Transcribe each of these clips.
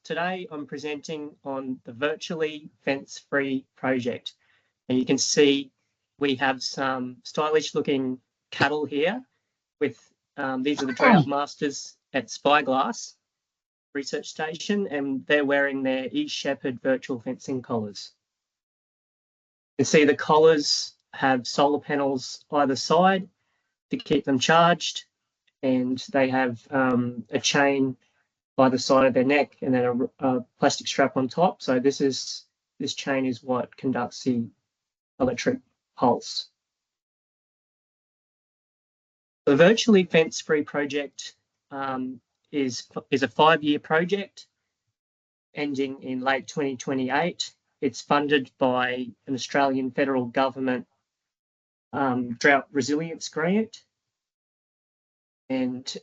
today I'm presenting on the virtually fence-free project. And you can see we have some stylish looking cattle here with, these are the drought masters at Spyglass Research Station, and they're wearing their East Shepherd virtual fencing collars. You can see the collars have solar panels either side to keep them charged, and they have a chain by the side of their neck and then a plastic strap on top. So this chain is what conducts the electric pulse. The virtually fence-free project is a 5-year project ending in late 2028. It's funded by an Australian federal government drought resilience grant, and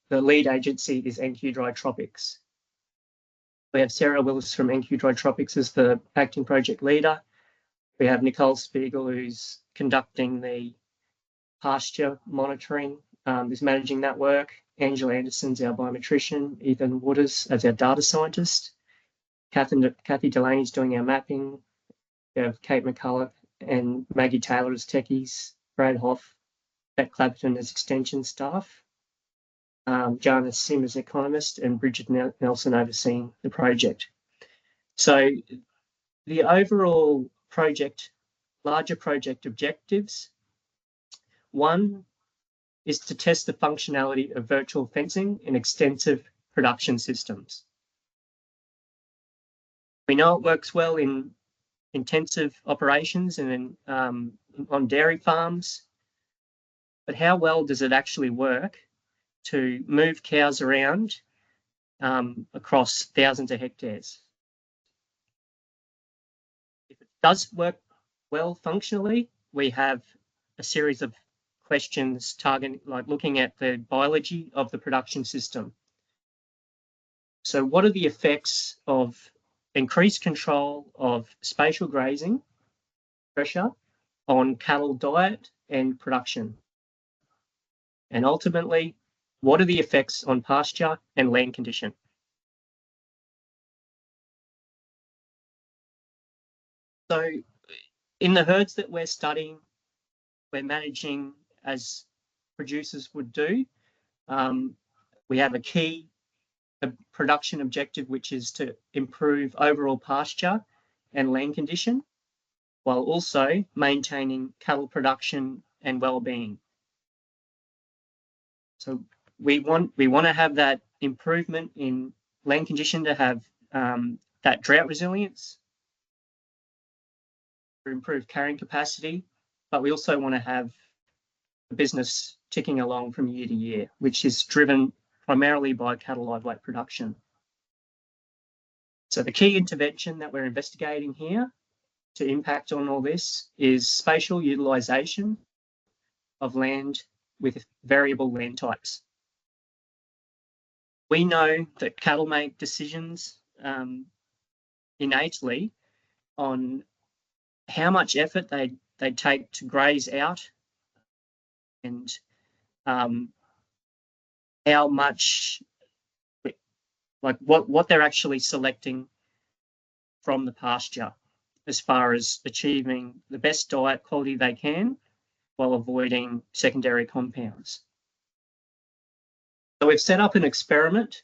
the lead agency is NQ Dry Tropics. We have Sarah Willis from NQ Dry Tropics as the acting project leader. We have Nicole Spiegel, who's conducting the pasture monitoring, is managing that work. Angela Anderson's our biometrician. Ethan Wooders as our data scientist. Kathy Delaney's doing our mapping. We have Kate McCullough and Maggie Taylor as techies. Brad Hoff, Beck Clapton as extension staff. Jana Sim as economist, and Bridget Nelson overseeing the project. So the overall project, larger project objectives, one is to test the functionality of virtual fencing in extensive production systems. We know it works well in intensive operations and on dairy farms, but how well does it actually work to move cows around across thousands of hectares? If it does work well functionally, we have a series of questions looking at the biology of the production system. So what are the effects of increased control of spatial grazing pressure on cattle diet and production? And ultimately, what are the effects on pasture and land condition? So in the herds that we're studying, we're managing as producers would do. We have a key production objective, which is to improve overall pasture and land condition, while also maintaining cattle production and well-being. So we want to have that improvement in land condition to have that drought resilience, to improve carrying capacity, but we also want to have the business ticking along from year to year, which is driven primarily by cattle live weight production. So the key intervention that we're investigating here to impact on all this is spatial utilisation of land with variable land types. We know that cattle make decisions innately on how much effort they take to graze out and how much, like what they're actually selecting from the pasture as far as achieving the best diet quality they can while avoiding secondary compounds. So we've set up an experiment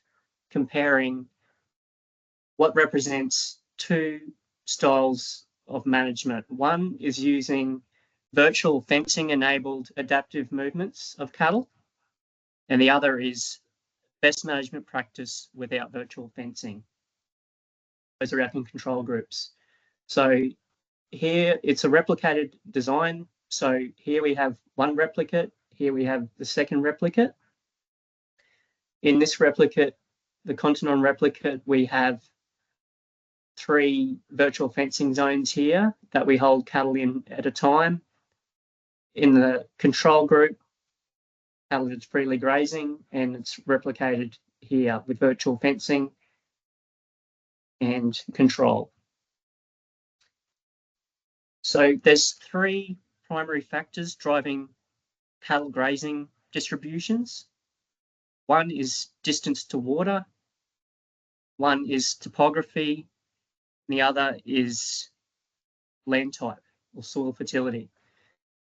comparing what represents two styles of management. One is using virtual fencing enabled adaptive movements of cattle, and the other is best management practice without virtual fencing. Those are our control groups. So here it's a replicated design. So here we have one replicate, here we have the second replicate. In this replicate, the Continon replicate, we have 3 virtual fencing zones here that we hold cattle in at a time. In the control group, cattle is freely grazing, and it's replicated here with virtual fencing and control. So there's 3 primary factors driving cattle grazing distributions. One is distance to water, One is topography, and the other is land type or soil fertility.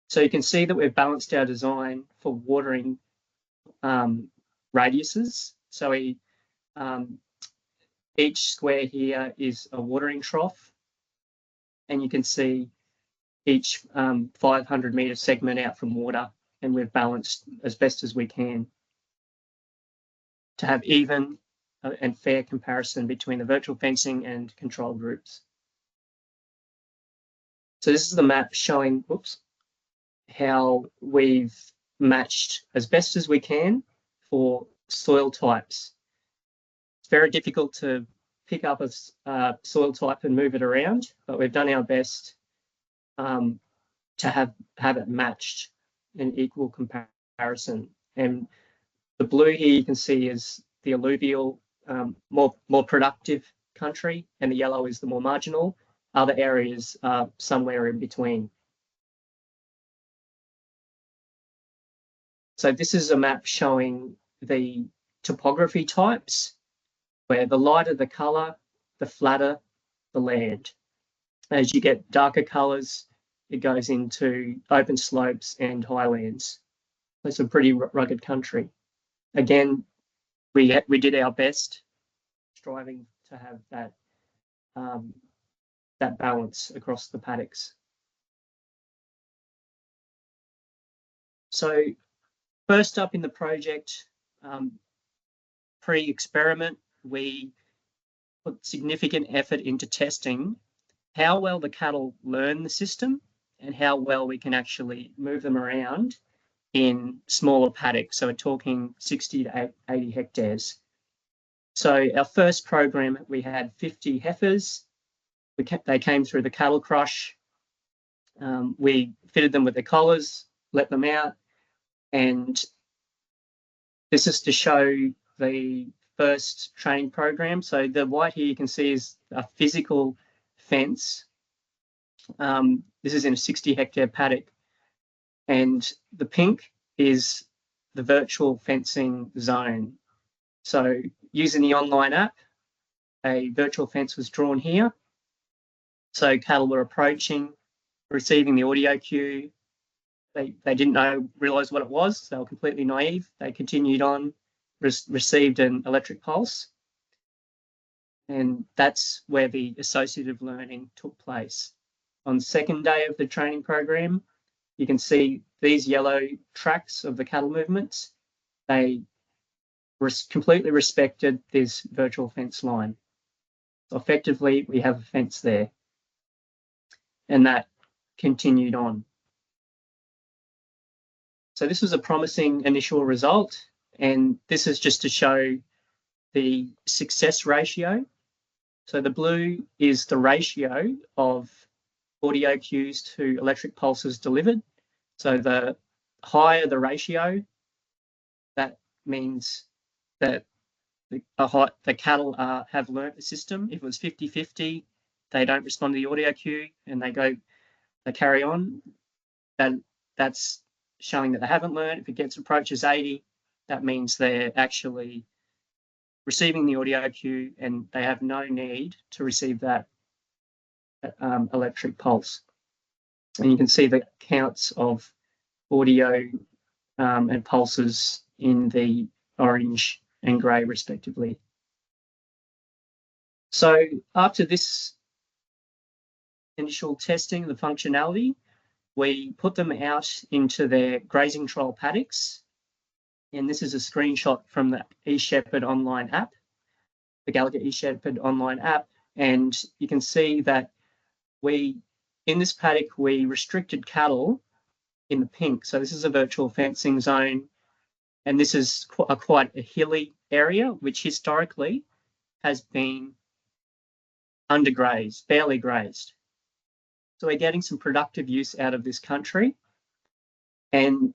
So you can see that we've balanced our design for watering radiuses. So each square here is a watering trough, and you can see each 500-metre segment out from water, and we've balanced as best as we can to have even and fair comparison between the virtual fencing and control groups. So this is the map showing, how we've matched as best as we can for soil types. It's very difficult to pick up a soil type and move it around, but we've done our best to have it matched in equal comparison. And the blue here you can see is the alluvial, more productive country, and the yellow is the more marginal. Other areas are somewhere in between. So this is a map showing the topography types, where the lighter the colour, the flatter the land. As you get darker colours, it goes into open slopes and highlands. It's a pretty rugged country. Again, we did our best, striving to have that balance across the paddocks. So first up in the project, pre-experiment, we put significant effort into testing how well the cattle learn the system and how well we can actually move them around in smaller paddocks. So we're talking 60 to 80 hectares. So our first program, we had 50 heifers. They came through the cattle crush. We fitted them with their collars, let them out, and this is to show the first training program. So the white here you can see is a physical fence. This is in a 60-hectare paddock, and the pink is the virtual fencing zone. So using the online app, a virtual fence was drawn here. So cattle were approaching, receiving the audio cue. They didn't realise what it was. They were completely naive. They continued on, received an electric pulse. And that's where the associative learning took place. On the second day of the training program, you can see these yellow tracks of the cattle movements. They completely respected this virtual fence line. So effectively, we have a fence there. And that continued on. So this was a promising initial result. And this is just to show the success ratio. So the blue is the ratio of audio cues to electric pulses delivered. So the higher the ratio, that means that the cattle have learnt the system. If it was 50-50, they don't respond to the audio cue and they carry on. That's showing that they haven't learned. If it approaches 80, that means they're actually receiving the audio cue and they have no need to receive that electric pulse. And you can see the counts of audio and pulses in the orange and grey respectively. So after this initial testing of the functionality, we put them out into their grazing trial paddocks. And this is a screenshot from the eShepherd online app, the Gallagher eShepherd online app. And you can see that in this paddock, we restricted cattle in the pink. So this is a virtual fencing zone. And this is quite a hilly area, which historically has been undergrazed, barely grazed. So we're getting some productive use out of this country. And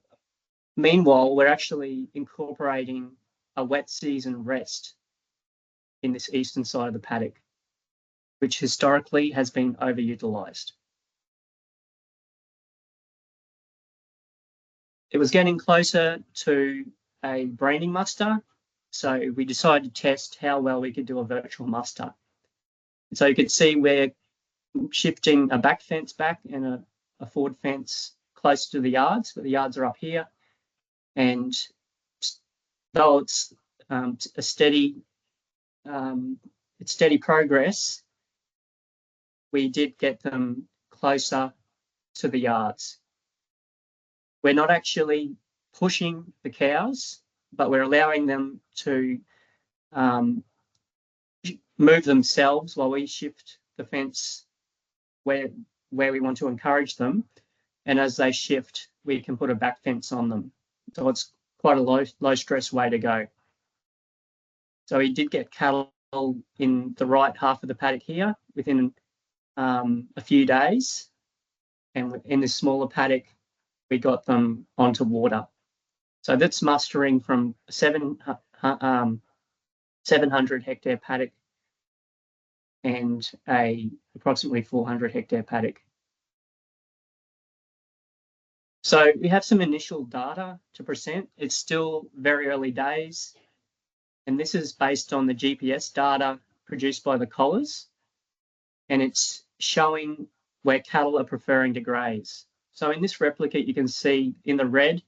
meanwhile, we're actually incorporating a wet season rest in this eastern side of the paddock, which historically has been overutilised. It was getting closer to a braining muster, So we decided to test how well we could do a virtual muster. So you can see we're shifting a back fence back and a forward fence close to the yards, but the yards are up here. And though it's a steady progress, we did get them closer to the yards. We're not actually pushing the cows, but we're allowing them to move themselves while we shift the fence where we want to encourage them. And as they shift, we can put a back fence on them. So it's quite a low stress way to go. So we did get cattle in the right half of the paddock here within a few days. And in this smaller paddock, we got them onto water. So that's mustering from 700 hectare paddock and a approximately 400 hectare paddock. So we have some initial data to present. It's still very early days, and this is based on the GPS data produced by the collars, and it's showing where cattle are preferring to graze. So in this replicate, you can see in the red,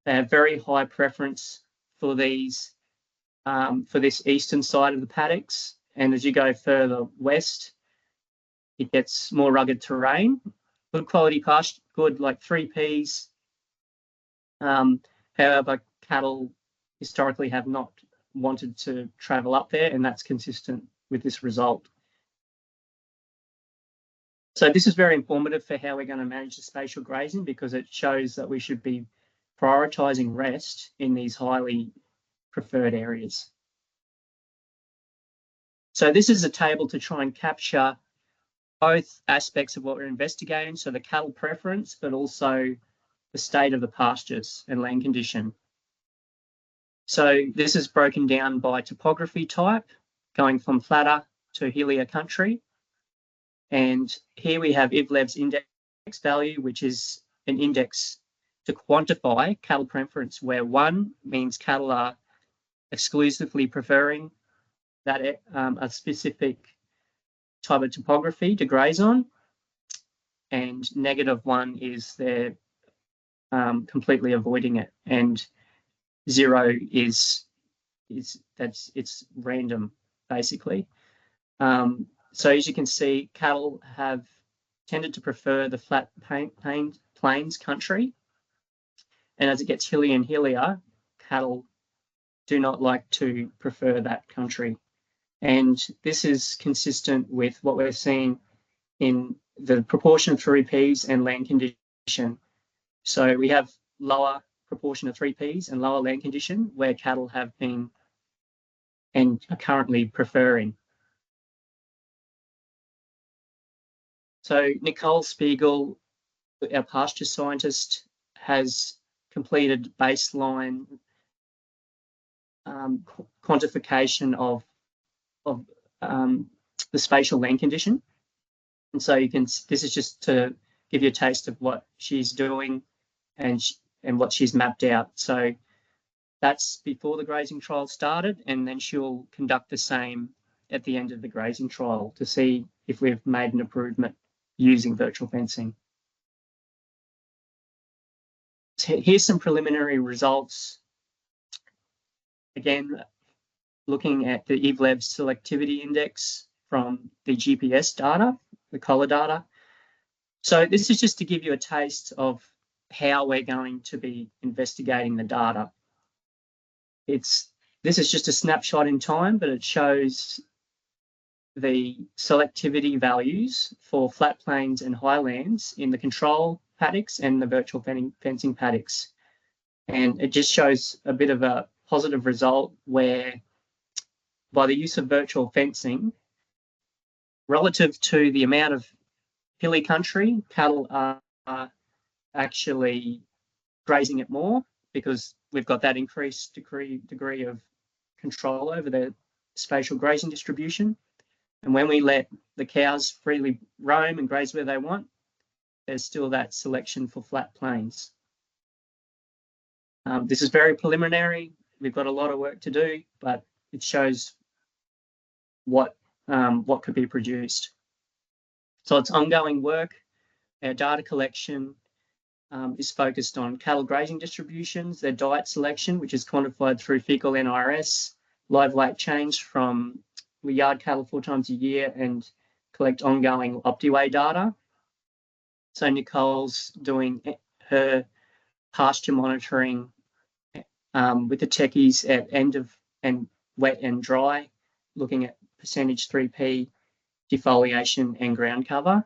they have very high preference for these, for this eastern side of the paddocks. And as you go further west, it gets more rugged terrain. Good quality pasture, good like 3Ps. However, cattle historically have not wanted to travel up there, and that's consistent with this result. So this is very informative for how we're going to manage the spatial grazing, because it shows that we should be prioritising rest in these highly preferred areas. So this is a table to try and capture both aspects of what we're investigating, so the cattle preference, but also the state of the pastures and land condition. So this is broken down by topography type, going from flatter to hillier country. And here we have IVLEB's index value, which is an index to quantify cattle preference, where 1 means cattle are exclusively preferring that a specific type of topography to graze on, and -1 is they're completely avoiding it, and 0 is it's random basically. So as you can see, cattle have tended to prefer the flat plains country, and as it gets hillier and hillier, cattle do not like to prefer that country. And this is consistent with what we're seeing in the proportion of 3Ps and land condition. So we have lower proportion of 3Ps and lower land condition where cattle have been and are currently preferring. So Nicole Spiegel, our pasture scientist, has completed baseline quantification of the spatial land condition. And so you can, this is just to give you a taste of what she's doing and what she's mapped out. So that's before the grazing trial started, and then she'll conduct the same at the end of the grazing trial to see if we've made an improvement using virtual fencing. So here's some preliminary results. Again, looking at the IVLEB selectivity index from the GPS data, the collar data. So this is just to give you a taste of how we're going to be investigating the data. This is just a snapshot in time, but it shows the selectivity values for flat plains and highlands in the control paddocks and the virtual fencing paddocks. And it just shows a bit of a positive result where, by the use of virtual fencing, relative to the amount of hilly country, cattle are actually grazing it more because we've got that increased degree of control over the spatial grazing distribution. And when we let the cows freely roam and graze where they want, there's still that selection for flat plains. This is very preliminary. we've got a lot of work to do, but it shows what could be produced. So it's ongoing work. Our data collection is focused on cattle grazing distributions, their diet selection, which is quantified through fecal NIRS, live weight change from we yard cattle 4 times a year, and collect ongoing OptiWeigh data. So Nicole's doing her pasture monitoring with the techies at end of and wet and dry, looking at percentage 3P, defoliation and ground cover.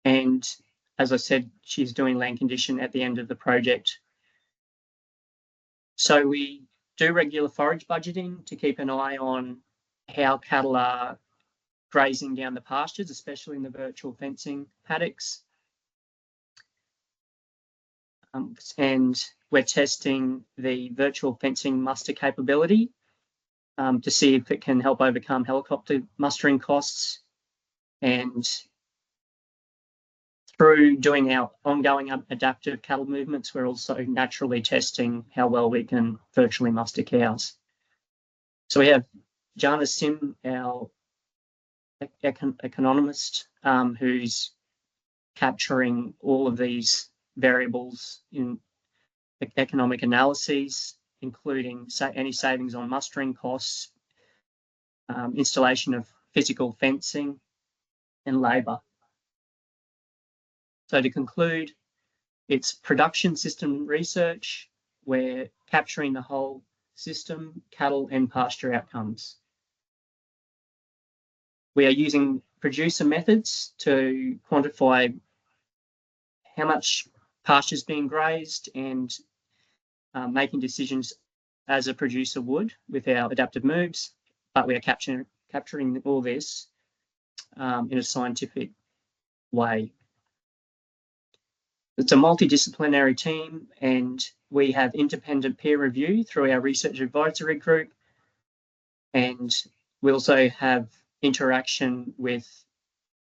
And as I said, she's doing land condition at the end of the project. So we do regular forage budgeting to keep an eye on how cattle are grazing down the pastures, especially in the virtual fencing paddocks. And we're testing the virtual fencing muster capability to see if it can help overcome helicopter mustering costs. And through doing our ongoing adaptive cattle movements, we're also naturally testing how well we can virtually muster cows. So we have Jana Sim, our economist, who's capturing all of these variables in economic analyses, including any savings on mustering costs, installation of physical fencing, and labour. So to conclude, it's production system research. We're capturing the whole system, cattle and pasture outcomes. We are using producer methods to quantify how much pasture is being grazed and making decisions as a producer would with our adaptive moves, but we are capturing all this in a scientific way. It's a multidisciplinary team, and we have independent peer review through our research advisory group, and we also have interaction with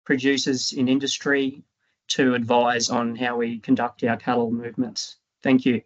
producers in industry to advise on how we conduct our cattle movements. Thank you.